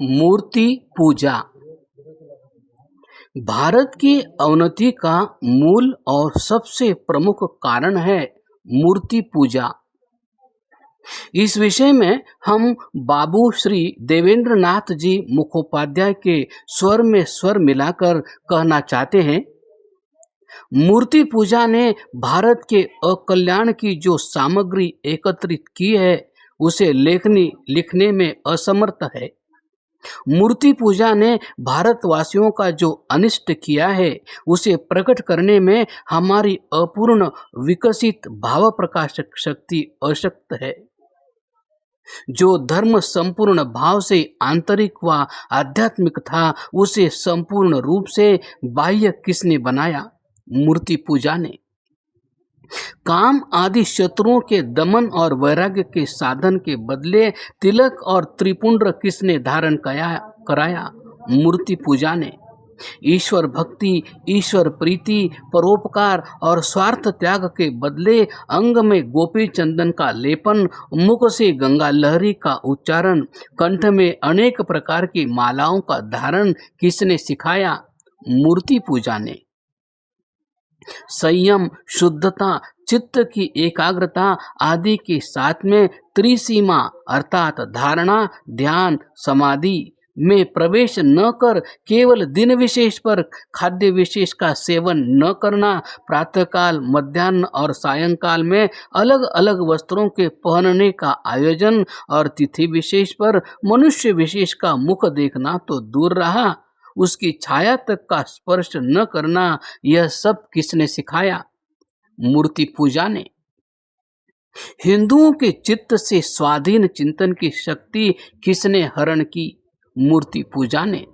मूर्ति पूजा भारत की अवनति का मूल और सबसे प्रमुख कारण है मूर्ति पूजा। इस विषय में हम बाबू श्री देवेंद्र नाथ जी मुखोपाध्याय के स्वर में स्वर मिलाकर कहना चाहते हैं। मूर्ति पूजा ने भारत के अकल्याण की जो सामग्री एकत्रित की है उसे लिखने में असमर्थ है। मूर्ति पूजा ने भारतवासियों का जो अनिष्ट किया है उसे प्रकट करने में हमारी अपूर्ण विकसित भाव प्रकाशक शक्ति अशक्त है। जो धर्म संपूर्ण भाव से आंतरिक व आध्यात्मिक था उसे संपूर्ण रूप से बाह्य किसने बनाया? मूर्ति पूजा ने। काम आदि शत्रुओं के दमन और वैराग्य के साधन के बदले तिलक और त्रिपुंड्र किसने धारण कराया? मूर्ति पूजा ने। ईश्वर भक्ति, ईश्वर प्रीति, परोपकार और स्वार्थ त्याग के बदले अंग में गोपी चंदन का लेपन, मुख से गंगा लहरी का उच्चारण, कंठ में अनेक प्रकार की मालाओं का धारण किसने सिखाया? मूर्ति पूजा ने। संयम, शुद्धता, चित्त की एकाग्रता आदि के साथ में त्रिसीमा अर्थात धारणा, ध्यान, समाधि में प्रवेश न कर केवल दिन विशेष पर खाद्य विशेष का सेवन न करना, प्रातःकाल, मध्याह्न और सायंकाल में अलग अलग वस्त्रों के पहनने का आयोजन और तिथि विशेष पर मनुष्य विशेष का मुख देखना तो दूर रहा, उसकी छाया तक का स्पर्श न करना, यह सब किसने सिखाया? मूर्ति पूजा ने। हिंदुओं के चित्त से स्वाधीन चिंतन की शक्ति किसने हरण की? मूर्ति पूजा ने।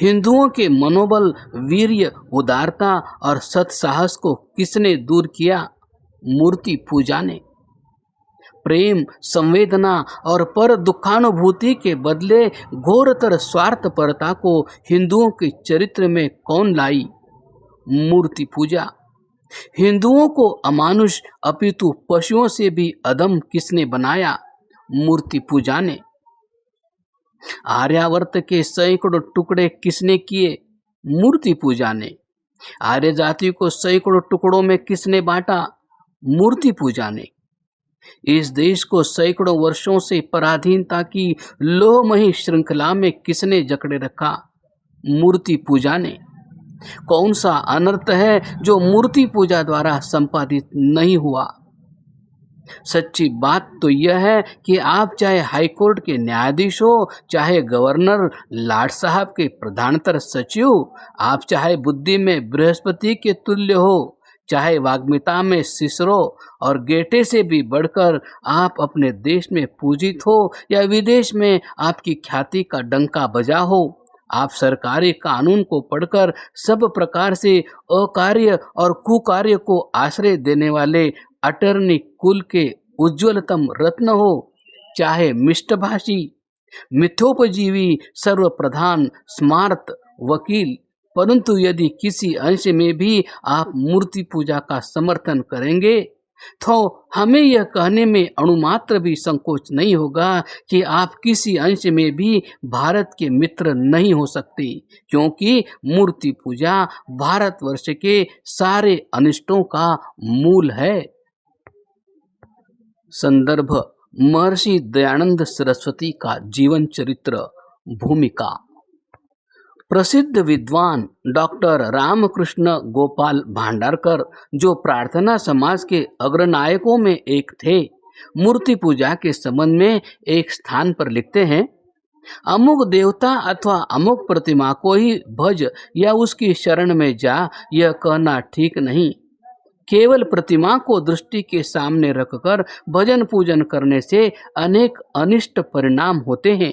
हिंदुओं के मनोबल, वीर्य, उदारता और सत्साहस को किसने दूर किया? मूर्ति पूजा ने। प्रेम, संवेदना और पर दुखानुभूति के बदले घोरतर स्वार्थपरता को हिंदुओं के चरित्र में कौन लाई? मूर्ति पूजा। हिंदुओं को अमानुष अपितु पशुओं से भी अधम किसने बनाया? मूर्ति पूजा ने। आर्यावर्त के सैकड़ों टुकड़े किसने किए? मूर्ति पूजा ने। आर्य जाति को सैकड़ों टुकड़ों में किसने बांटा? मूर्ति पूजा ने। इस देश को सैकड़ों वर्षों से पराधीनता की लोहमयी श्रृंखला में किसने जकड़े रखा? मूर्ति पूजा ने। कौन सा अनर्थ है जो मूर्ति पूजा द्वारा संपादित नहीं हुआ? सच्ची बात तो यह है कि आप चाहे हाईकोर्ट के न्यायाधीश हो, चाहे गवर्नर, लाट साहब के प्रधानतर सचिव, आप चाहे बुद्धि में बृहस्पति के तुल्य हो, चाहे वाग्मिता में सिसरो और गेटे से भी बढ़कर आप अपने देश में पूजित हो या विदेश में आपकी ख्याति का डंका बजा हो, आप सरकारी कानून को पढ़कर सब प्रकार से अकार्य और कुकार्य को आश्रय देने वाले अटर्नी कुल के उज्ज्वलतम रत्न हो, चाहे मिष्टभाषी, मिथ्योपजीवी, सर्वप्रधान, स्मार्त वकील, परंतु यदि किसी अंश में भी आप मूर्ति पूजा का समर्थन करेंगे तो हमें यह कहने में अणुमात्र भी संकोच नहीं होगा कि आप किसी अंश में भी भारत के मित्र नहीं हो सकते, क्योंकि मूर्ति पूजा भारतवर्ष के सारे अनिष्टों का मूल है। संदर्भ महर्षि दयानंद सरस्वती का जीवन चरित्र। भूमिका। प्रसिद्ध विद्वान डॉक्टर रामकृष्ण गोपाल भांडारकर, जो प्रार्थना समाज के अग्रनायकों में एक थे, मूर्ति पूजा के संबंध में एक स्थान पर लिखते हैं, अमुक देवता अथवा अमुक प्रतिमा को ही भज या उसकी शरण में जा, यह कहना ठीक नहीं। केवल प्रतिमा को दृष्टि के सामने रखकर भजन पूजन करने से अनेक अनिष्ट परिणाम होते हैं।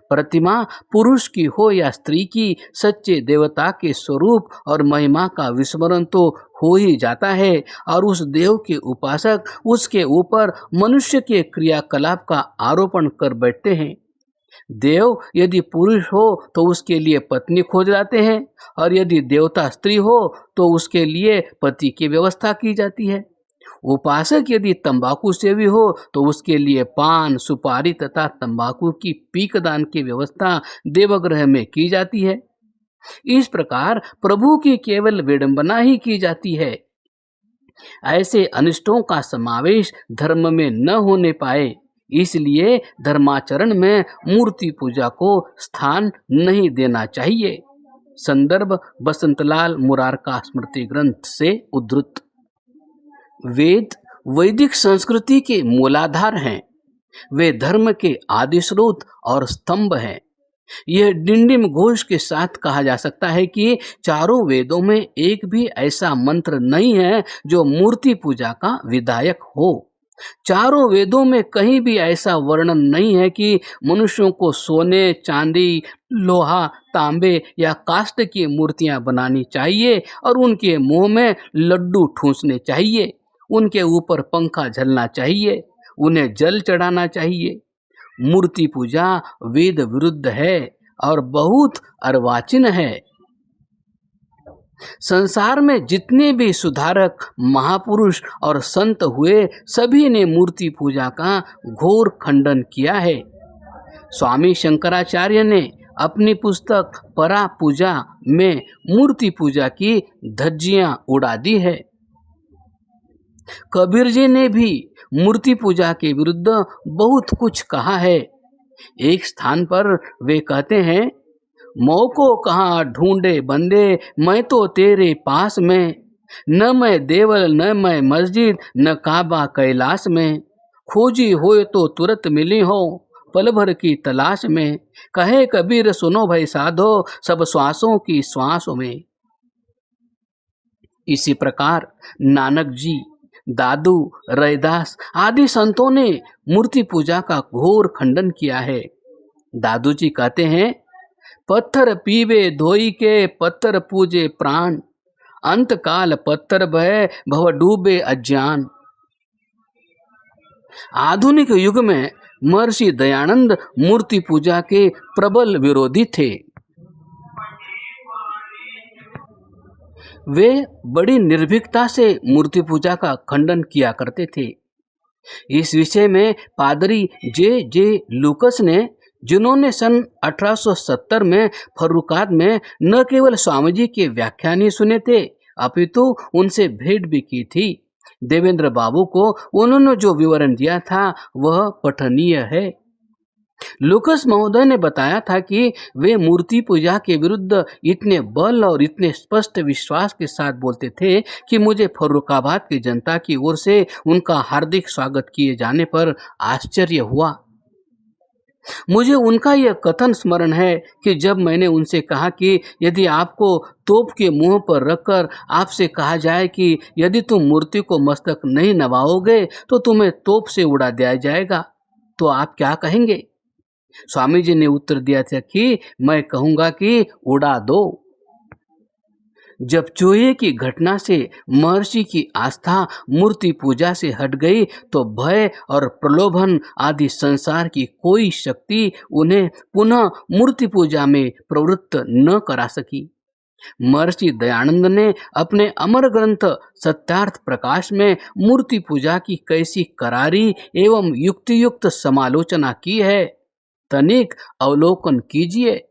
प्रतिमा पुरुष की हो या स्त्री की, सच्चे देवता के स्वरूप और महिमा का विस्मरण तो हो ही जाता है और उस देव के उपासक उसके ऊपर मनुष्य के क्रियाकलाप का आरोपण कर बैठते हैं। देव यदि पुरुष हो तो उसके लिए पत्नी खोज लाते हैं और यदि देवता स्त्री हो तो उसके लिए पति की व्यवस्था की जाती है। उपासक यदि तंबाकू सेवी हो तो उसके लिए पान, सुपारी तथा तंबाकू की पीकदान की व्यवस्था देवगृह में की जाती है। इस प्रकार प्रभु की केवल विडंबना ही की जाती है। ऐसे अनिष्टों का समावेश धर्म में न होने पाए, इसलिए धर्माचरण में मूर्ति पूजा को स्थान नहीं देना चाहिए। संदर्भ बसंतलाल मुरार का स्मृति ग्रंथ से उद्धृत। वेद वैदिक संस्कृति के मूलाधार हैं। वे धर्म के आदि स्रोत और स्तंभ हैं। यह डिंडिम घोष के साथ कहा जा सकता है कि चारों वेदों में एक भी ऐसा मंत्र नहीं है जो मूर्ति पूजा का विधायक हो। चारों वेदों में कहीं भी ऐसा वर्णन नहीं है कि मनुष्यों को सोने, चांदी, लोहा, तांबे या काष्ठ की मूर्तियां बनानी चाहिए और उनके मुंह में लड्डू ठूंसने चाहिए, उनके ऊपर पंखा झलना चाहिए, उन्हें जल चढ़ाना चाहिए। मूर्ति पूजा वेद विरुद्ध है और बहुत अर्वाचीन है। संसार में जितने भी सुधारक, महापुरुष और संत हुए, सभी ने मूर्ति पूजा का घोर खंडन किया है। स्वामी शंकराचार्य ने अपनी पुस्तक परा पूजा में मूर्ति पूजा की धज्जियां उड़ा दी है। कबीर जी ने भी मूर्ति पूजा के विरुद्ध बहुत कुछ कहा है। एक स्थान पर वे कहते हैं, मौ को कहाँ ढूंढे बंदे, मैं तो तेरे पास में, न मैं देवल न मैं मस्जिद, न काबा कैलाश में, खोजी हो तो तुरंत मिली हो पल भर की तलाश में, कहे कबीर सुनो भाई साधो, सब श्वासों की श्वासों में। इसी प्रकार नानक जी, दादू, रैदास आदि संतों ने मूर्ति पूजा का घोर खंडन किया है। दादू जी कहते हैं, पत्थर पीवे धोई के पत्थर पूजे प्राण, अंत काल पत्थर भय भव डूबे अज्ञान। आधुनिक युग में महर्षि दयानंद मूर्ति पूजा के प्रबल विरोधी थे। वे बड़ी निर्भीकता से मूर्ति पूजा का खंडन किया करते थे। इस विषय में पादरी जे लूकस ने, जिन्होंने सन 1870 में फर्रुखाबाद में न केवल स्वामी जी के व्याख्यान ही सुने थे, अपितु उनसे भेंट भी की थी। देवेंद्र बाबू को उन्होंने जो विवरण दिया था वह पठनीय है। लूकस महोदय ने बताया था कि वे मूर्ति पूजा के विरुद्ध इतने बल और इतने स्पष्ट विश्वास के साथ बोलते थे कि मुझे फर्रुखाबाद की जनता की ओर से उनका हार्दिक स्वागत किए जाने पर आश्चर्य हुआ। मुझे उनका यह कथन स्मरण है कि जब मैंने उनसे कहा कि यदि आपको तोप के मुंह पर रखकर आपसे कहा जाए कि यदि तुम मूर्ति को मस्तक नहीं नवाओगे तो तुम्हें तोप से उड़ा दिया जाएगा, तो आप क्या कहेंगे? स्वामी जी ने उत्तर दिया था कि मैं कहूंगा कि उड़ा दो। जब चूहे की घटना से महर्षि की आस्था मूर्ति पूजा से हट गई तो भय और प्रलोभन आदि संसार की कोई शक्ति उन्हें पुनः मूर्ति पूजा में प्रवृत्त न करा सकी। महर्षि दयानंद ने अपने अमर ग्रंथ सत्यार्थ प्रकाश में मूर्ति पूजा की कैसी करारी एवं युक्तियुक्त समालोचना की है, तनिक अवलोकन कीजिए।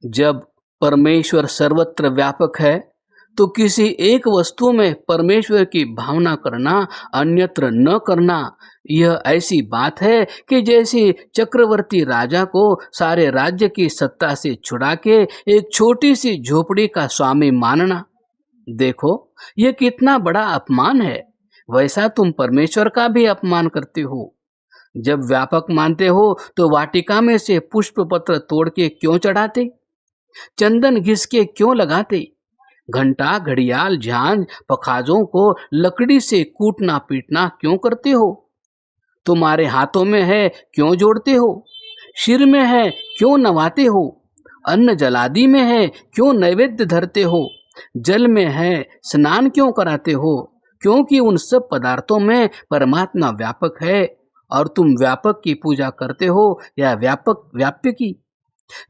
जब परमेश्वर सर्वत्र व्यापक है तो किसी एक वस्तु में परमेश्वर की भावना करना, अन्यत्र न करना, यह ऐसी बात है कि जैसे चक्रवर्ती राजा को सारे राज्य की सत्ता से छुड़ा के एक छोटी सी झोपड़ी का स्वामी मानना। देखो यह कितना बड़ा अपमान है। वैसा तुम परमेश्वर का भी अपमान करते हो। जब व्यापक मानते हो तो वाटिका में से पुष्प पत्र तोड़ के क्यों चढ़ाते, चंदन घिस के क्यों लगाते, घंटा, घड़ियाल, झांझ, पखाजों को लकड़ी से कूटना पीटना क्यों करते हो? तुम्हारे हाथों में है क्यों जोड़ते हो? सिर में है क्यों नवाते हो? अन्न जलादि में है क्यों नैवेद्य धरते हो? जल में है स्नान क्यों कराते हो? क्योंकि उन सब पदार्थों में परमात्मा व्यापक है और तुम व्यापक की पूजा करते हो या व्याप्य की।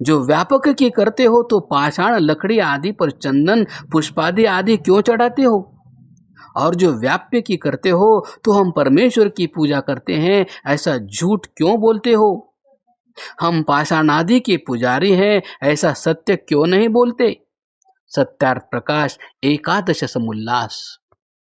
जो व्यापक की करते हो तो पाषाण, लकड़ी आदि पर चंदन, पुष्पादि आदि क्यों चढ़ाते हो? और जो व्याप्य की करते हो तो हम परमेश्वर की पूजा करते हैं, ऐसा झूठ क्यों बोलते हो? हम पाषाणादि के पुजारी हैं, ऐसा सत्य क्यों नहीं बोलते? सत्यार्थ प्रकाश 11 समुल्लास।